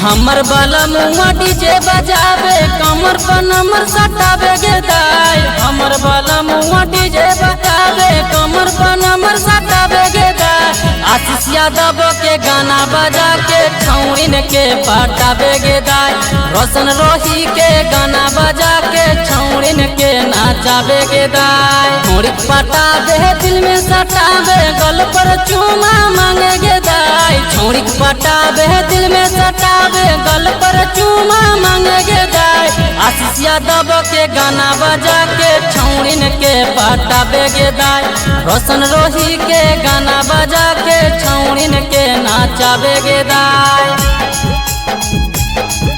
हमर बाला मुआ डीजे बजावे कमर पर नंबर सटावे गे दाई। हमर बाला मुआ डीजे बजावे कमर पर नंबर सटावे गे दाई। आशीष यादव के गाना बजा के छौड़िन के पटावे गे दाई। रोशन रोही के गाना बजा के छौड़िन के नाचावे गे दाई। छौड़ी पटावे दिल में सटावे गल पर चूमा मांगे गे दाई। छौड़ी पटावे दिल में सटावे गल पर चूमा मांगे गे दाई। आशीष यादव के गाना बजा के छौड़िन के पटावे गे दाई। रोशन रोही के गाना बजा के छौड़िन के नाचावे गे दाई।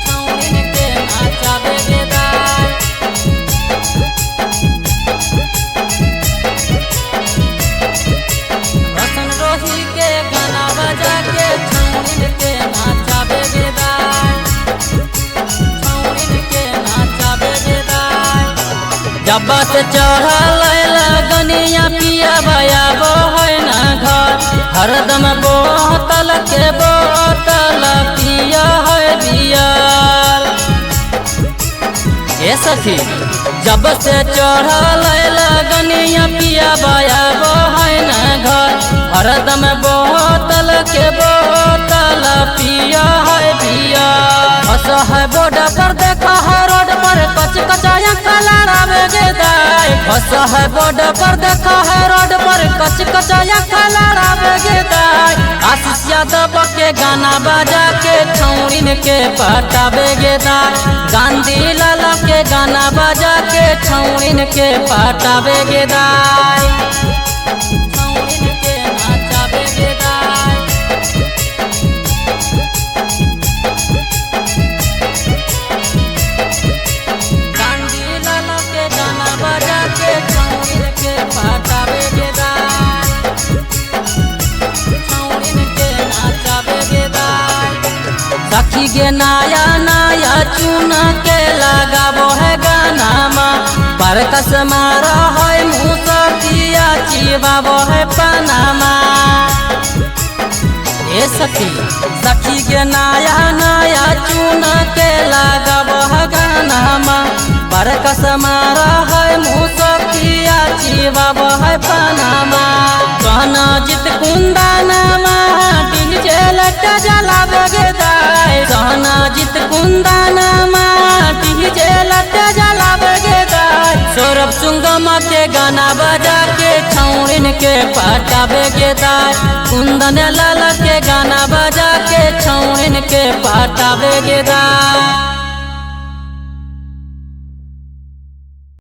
छौड़िन के नाचावे गे दाई। रोशन रोही के गाना बजा के छौड़िन के नाचावे गे दाई। छौड़िन के नाचावे गे दाई। जब से चढ़ल लगनिया पिया बया बो है ना घर हरदम बोतल के बोतल पिया है बियर। ए सखी जब से चढ़ल लगनिया पिया बया बो है ना घर हरदम बोतल के बोतल पिया है बियर। हंस है बोर्ड पर देखा है रोड पर कच कचाया खलाड़ावे गे दाई। हंस है बोर्ड पर देखा है रोड पर कच कचाया खलाड़ावे गे दाई। आशीष यादव के गाना बजा के छौड़िन के पटावे गे दाई। गांधी लाला के गाना बजा के छौड़िन के पटावे गे दाई। छौड़िन के नाचावे गे दाई। गांधी लाला के गाना बजा के छौड़िन के पटावे गे दाई। छौड़िन के नाचावे गे दाई। सखी गे नाया नाया चुन के लगाबो है गाना मा पर कस मारा है मुसकिया चिबाबो है पनामा। ए सखी सखी के नाया नाया चुन के लगाबो है गाना मा पर कस मारा है मुसकिया चिबाबो है पनामा। कहना जित कुंदाना मा डीजे लट्टा जलावे गे दाई। कहना जित कुंदाना मा डीजे लट्टा जलावे गे दाई। सौरभ सुंगम के गाना बजा के छौड़िन के पटावे गे दाई। कुंदन लाल के गाना बजा के छौड़िन के पटावे गे दाई।